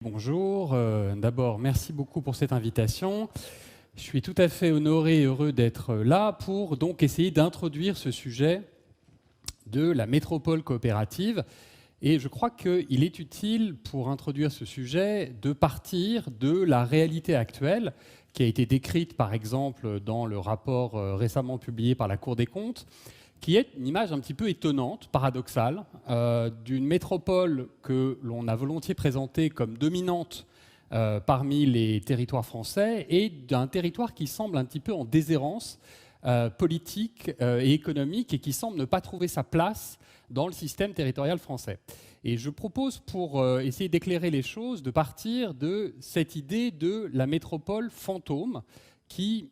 Bonjour, d'abord merci beaucoup pour cette invitation. Je suis tout à fait honoré et heureux d'être là pour donc essayer d'introduire ce sujet de la métropole coopérative. Et je crois qu'il est utile pour introduire ce sujet de partir de la réalité actuelle qui a été décrite par exemple dans le rapport récemment publié par la Cour des comptes, qui est une image un petit peu étonnante, paradoxale, d'une métropole que l'on a volontiers présentée comme dominante parmi les territoires français et d'un territoire qui semble un petit peu en déshérence politique et économique et qui semble ne pas trouver sa place dans le système territorial français. Et je propose, pour essayer d'éclairer les choses, de partir de cette idée de la métropole fantôme qui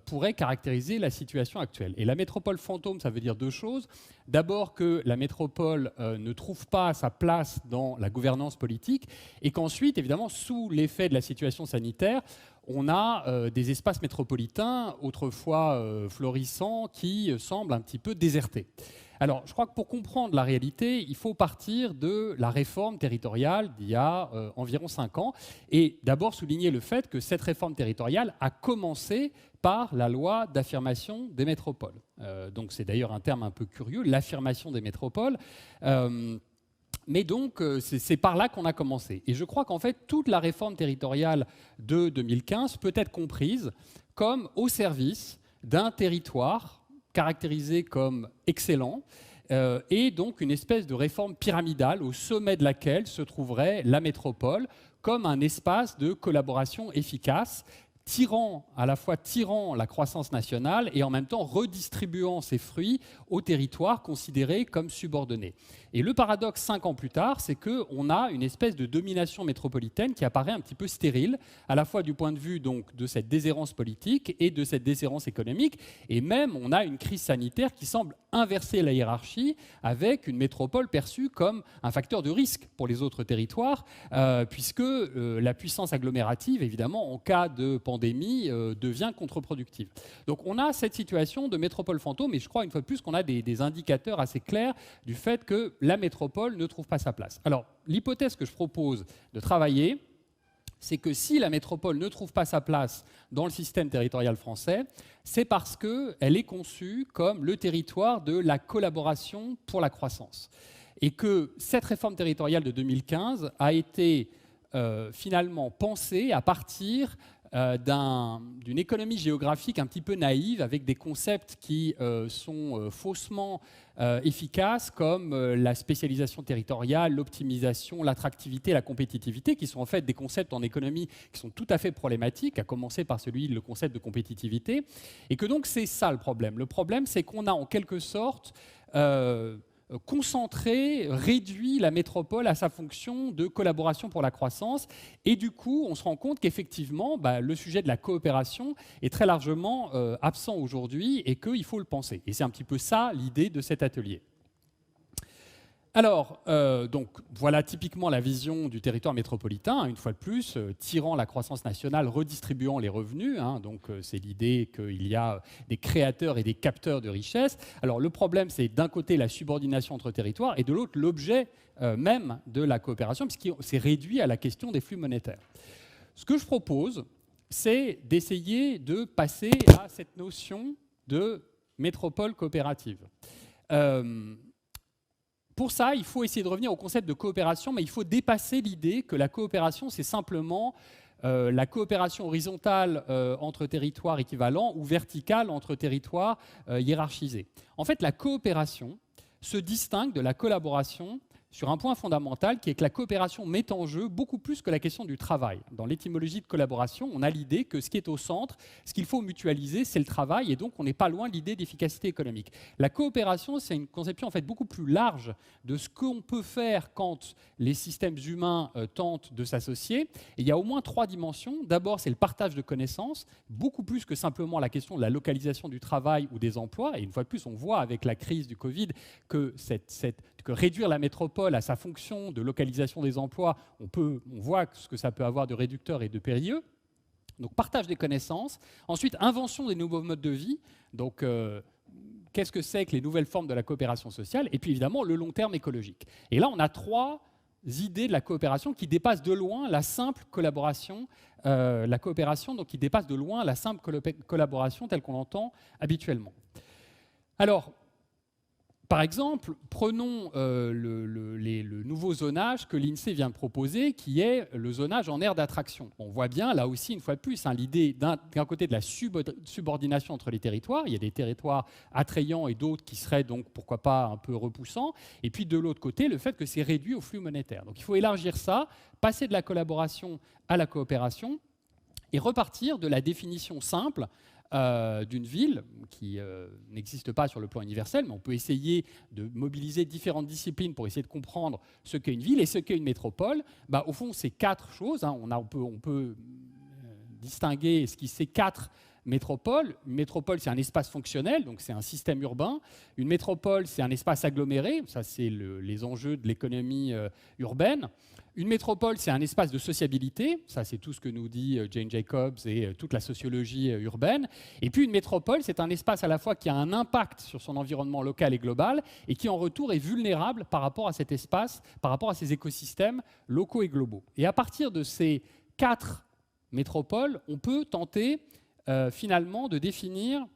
pourrait caractériser la situation actuelle. Et la métropole fantôme, ça veut dire deux choses. D'abord que la métropole ne trouve pas sa place dans la gouvernance politique, et qu'ensuite, évidemment, sous l'effet de la situation sanitaire, on a des espaces métropolitains, autrefois florissants, qui semblent un petit peu désertés. Alors, je crois que pour comprendre la réalité, il faut partir de la réforme territoriale d'il y a environ 5 ans et d'abord souligner le fait que cette réforme territoriale a commencé par la loi d'affirmation des métropoles. Donc c'est d'ailleurs un terme un peu curieux, l'affirmation des métropoles. Mais donc, c'est par là qu'on a commencé. Et je crois qu'en fait, toute la réforme territoriale de 2015 peut être comprise comme au service d'un territoire caractérisé comme excellent, et donc une espèce de réforme pyramidale au sommet de laquelle se trouverait la métropole comme un espace de collaboration efficace, à la fois tirant la croissance nationale et en même temps redistribuant ses fruits aux territoires considérés comme subordonnés. Et le paradoxe 5 ans plus tard, c'est qu'on a une espèce de domination métropolitaine qui apparaît un petit peu stérile, à la fois du point de vue donc, de cette déshérence politique et de cette déshérence économique. Et même, on a une crise sanitaire qui semble inverser la hiérarchie avec une métropole perçue comme un facteur de risque pour les autres territoires, puisque la puissance agglomérative, évidemment, en cas de pandémie, devient contre-productive. Donc on a cette situation de métropole fantôme, et je crois une fois de plus qu'on a des indicateurs assez clairs du fait que la métropole ne trouve pas sa place. Alors l'hypothèse que je propose de travailler, c'est que si la métropole ne trouve pas sa place dans le système territorial français, c'est parce qu'elle est conçue comme le territoire de la collaboration pour la croissance. Et que cette réforme territoriale de 2015 a été finalement pensée à partir d'une économie géographique un petit peu naïve, avec des concepts qui sont faussement efficaces, comme la spécialisation territoriale, l'optimisation, l'attractivité, la compétitivité, qui sont en fait des concepts en économie qui sont tout à fait problématiques, à commencer par le concept de compétitivité. Et que donc c'est ça le problème. Le problème, c'est qu'on a en quelque sorte concentré, réduit la métropole à sa fonction de collaboration pour la croissance. Et du coup, on se rend compte qu'effectivement, le sujet de la coopération est très largement absent aujourd'hui et qu'il faut le penser. Et c'est un petit peu ça l'idée de cet atelier. Alors, donc, voilà typiquement la vision du territoire métropolitain, une fois de plus, tirant la croissance nationale, redistribuant les revenus. Donc, c'est l'idée qu'il y a des créateurs et des capteurs de richesse. Alors, le problème, c'est d'un côté la subordination entre territoires et de l'autre l'objet même de la coopération, puisqu'il s'est réduit à la question des flux monétaires. Ce que je propose, c'est d'essayer de passer à cette notion de métropole coopérative. Pour ça, il faut essayer de revenir au concept de coopération, mais il faut dépasser l'idée que la coopération, c'est simplement la coopération horizontale entre territoires équivalents ou verticale entre territoires hiérarchisés. En fait, la coopération se distingue de la collaboration sur un point fondamental qui est que la coopération met en jeu beaucoup plus que la question du travail. Dans l'étymologie de collaboration, on a l'idée que ce qui est au centre, ce qu'il faut mutualiser, c'est le travail, et donc on n'est pas loin de l'idée d'efficacité économique. La coopération, c'est une conception en fait beaucoup plus large de ce qu'on peut faire quand les systèmes humains tentent de s'associer. Et il y a au moins 3 dimensions. D'abord, c'est le partage de connaissances, beaucoup plus que simplement la question de la localisation du travail ou des emplois. Et une fois de plus, on voit avec la crise du Covid que réduire la métropole à sa fonction de localisation des emplois, on voit ce que ça peut avoir de réducteur et de périlleux. Donc partage des connaissances. Ensuite, invention des nouveaux modes de vie. Donc qu'est-ce que c'est que les nouvelles formes de la coopération sociale? Et puis évidemment, le long terme écologique. Et là, on a 3 idées de la coopération qui dépassent de loin la simple collaboration, donc qui dépasse de loin la simple collaboration telle qu'on l'entend habituellement. Alors, par exemple, prenons le nouveau zonage que l'INSEE vient de proposer, qui est le zonage en aire d'attraction. On voit bien, là aussi, une fois de plus, l'idée d'un côté de la subordination entre les territoires. Il y a des territoires attrayants et d'autres qui seraient donc, pourquoi pas, un peu repoussants. Et puis, de l'autre côté, le fait que c'est réduit au flux monétaire. Donc, il faut élargir ça, passer de la collaboration à la coopération et repartir de la définition simple d'une ville qui n'existe pas sur le plan universel, mais on peut essayer de mobiliser différentes disciplines pour essayer de comprendre ce qu'est une ville et ce qu'est une métropole. Au fond, c'est quatre choses. On peut distinguer ce qui c'est quatre métropoles. Une métropole, c'est un espace fonctionnel, donc c'est un système urbain. Une métropole, c'est un espace aggloméré. Ça, c'est les enjeux de l'économie urbaine. Une métropole, c'est un espace de sociabilité. Ça, c'est tout ce que nous dit Jane Jacobs et toute la sociologie urbaine. Et puis, une métropole, c'est un espace à la fois qui a un impact sur son environnement local et global et qui, en retour, est vulnérable par rapport à cet espace, par rapport à ces écosystèmes locaux et globaux. Et à partir de ces quatre métropoles, on peut tenter finalement de définir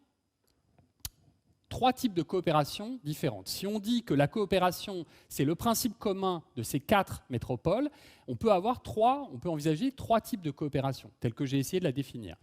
trois types de coopération différentes. Si on dit que la coopération, c'est le principe commun de ces quatre métropoles, on peut envisager trois types de coopération, tels que j'ai essayé de la définir.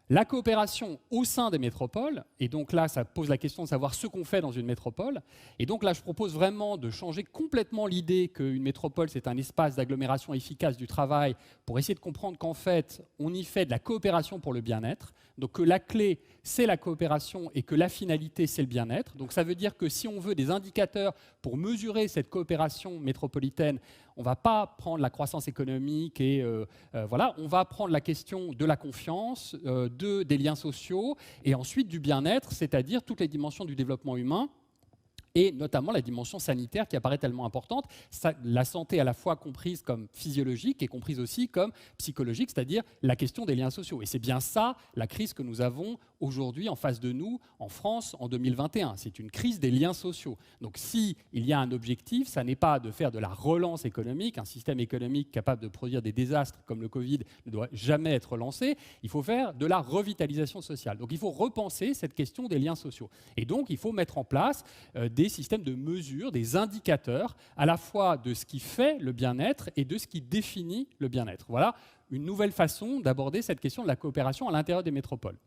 La coopération au sein des métropoles, et donc là, ça pose la question de savoir ce qu'on fait dans une métropole. Et donc là, je propose vraiment de changer complètement l'idée qu'une métropole, c'est un espace d'agglomération efficace du travail pour essayer de comprendre qu'en fait, on y fait de la coopération pour le bien-être. Donc que la clé, c'est la coopération et que la finalité, c'est le bien-être. Donc ça veut dire que si on veut des indicateurs pour mesurer cette coopération métropolitaine, on ne va pas prendre la croissance économique et on va prendre la question de la confiance, des liens sociaux et ensuite du bien-être, c'est-à-dire toutes les dimensions du développement humain et notamment la dimension sanitaire qui apparaît tellement importante, la santé à la fois comprise comme physiologique et comprise aussi comme psychologique, c'est-à-dire la question des liens sociaux. Et c'est bien ça la crise que nous avons aujourd'hui en face de nous, en France, en 2021. C'est une crise des liens sociaux. Donc s'il y a un objectif, ça n'est pas de faire de la relance économique, un système économique capable de produire des désastres comme le Covid ne doit jamais être lancé, il faut faire de la revitalisation sociale. Donc il faut repenser cette question des liens sociaux. Et donc il faut mettre en place des systèmes de mesure, des indicateurs, à la fois de ce qui fait le bien-être et de ce qui définit le bien-être. Voilà une nouvelle façon d'aborder cette question de la coopération à l'intérieur des métropoles.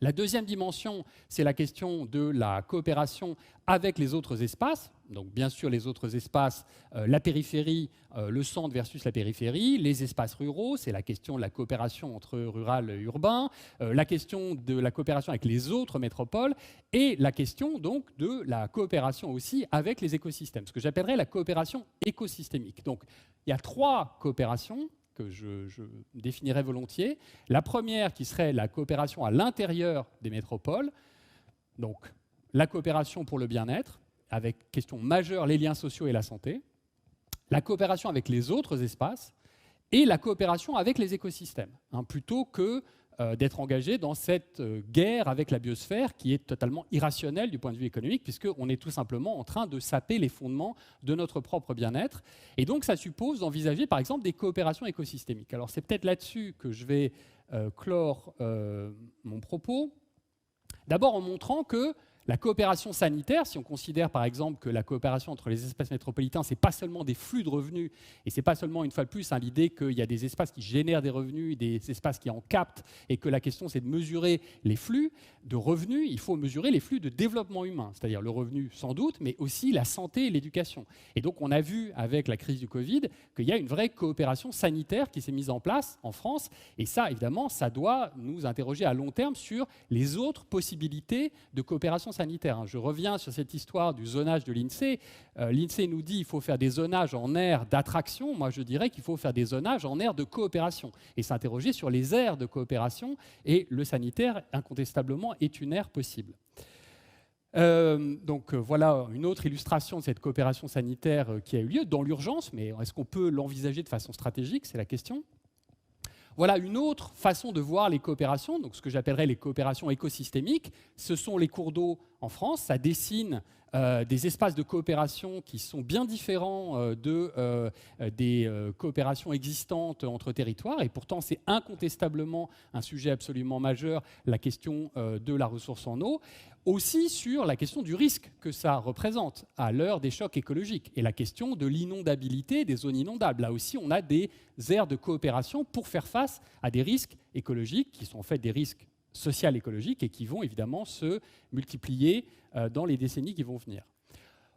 La deuxième dimension, c'est la question de la coopération avec les autres espaces. Donc bien sûr les autres espaces, la périphérie, le centre versus la périphérie, les espaces ruraux, c'est la question de la coopération entre rural et urbain, la question de la coopération avec les autres métropoles et la question donc de la coopération aussi avec les écosystèmes, ce que j'appellerais la coopération écosystémique. Donc il y a trois coopérations que je définirais volontiers. La première qui serait la coopération à l'intérieur des métropoles, donc la coopération pour le bien-être, avec question majeure les liens sociaux et la santé, la coopération avec les autres espaces et la coopération avec les écosystèmes, plutôt que d'être engagé dans cette guerre avec la biosphère qui est totalement irrationnelle du point de vue économique, puisqu'on est tout simplement en train de saper les fondements de notre propre bien-être. Et donc ça suppose d'envisager par exemple des coopérations écosystémiques. Alors c'est peut-être là-dessus que je vais clore mon propos. D'abord en montrant que la coopération sanitaire, si on considère par exemple que la coopération entre les espaces métropolitains, ce n'est pas seulement des flux de revenus, et ce n'est pas seulement, une fois de plus, l'idée qu'il y a des espaces qui génèrent des revenus, des espaces qui en captent, et que la question c'est de mesurer les flux de revenus, il faut mesurer les flux de développement humain, c'est-à-dire le revenu sans doute, mais aussi la santé et l'éducation. Et donc on a vu avec la crise du Covid qu'il y a une vraie coopération sanitaire qui s'est mise en place en France, et ça évidemment, ça doit nous interroger à long terme sur les autres possibilités de coopération sanitaire. Je reviens sur cette histoire du zonage de l'INSEE. L'INSEE nous dit qu'il faut faire des zonages en aires d'attraction. Moi, je dirais qu'il faut faire des zonages en aires de coopération et s'interroger sur les aires de coopération. Et le sanitaire, incontestablement, est une aire possible. Voilà une autre illustration de cette coopération sanitaire qui a eu lieu dans l'urgence. Mais est-ce qu'on peut l'envisager de façon stratégique? C'est la question. Voilà une autre façon de voir les coopérations, donc ce que j'appellerais les coopérations écosystémiques. Ce sont les cours d'eau en France, ça dessine des espaces de coopération qui sont bien différents des coopérations existantes entre territoires. Et pourtant, c'est incontestablement un sujet absolument majeur, la question de la ressource en eau. Aussi sur la question du risque que ça représente à l'heure des chocs écologiques et la question de l'inondabilité des zones inondables. Là aussi, on a des aires de coopération pour faire face à des risques écologiques qui sont en fait des risques sociaux écologiques et qui vont évidemment se multiplier dans les décennies qui vont venir.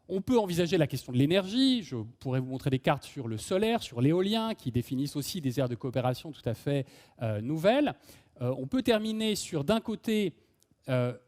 On peut envisager la question de l'énergie. Je pourrais vous montrer des cartes sur le solaire, sur l'éolien, qui définissent aussi des aires de coopération tout à fait nouvelles. On peut terminer sur, d'un côté,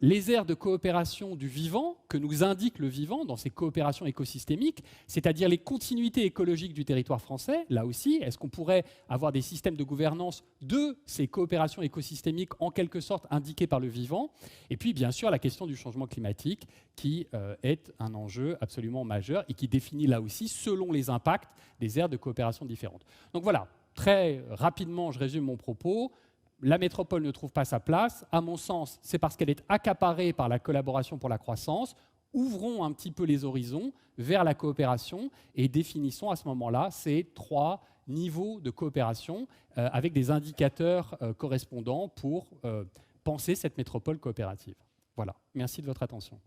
les aires de coopération du vivant que nous indique le vivant dans ces coopérations écosystémiques, c'est-à-dire les continuités écologiques du territoire français. Là aussi, est-ce qu'on pourrait avoir des systèmes de gouvernance de ces coopérations écosystémiques en quelque sorte indiquées par le vivant? Et puis, bien sûr, la question du changement climatique qui est un enjeu absolument majeur et qui définit là aussi, selon les impacts, des aires de coopération différentes. Donc voilà, très rapidement, je résume mon propos. La métropole ne trouve pas sa place. À mon sens, c'est parce qu'elle est accaparée par la collaboration pour la croissance. Ouvrons un petit peu les horizons vers la coopération et définissons à ce moment-là ces 3 niveaux de coopération avec des indicateurs correspondants pour penser cette métropole coopérative. Voilà. Merci de votre attention.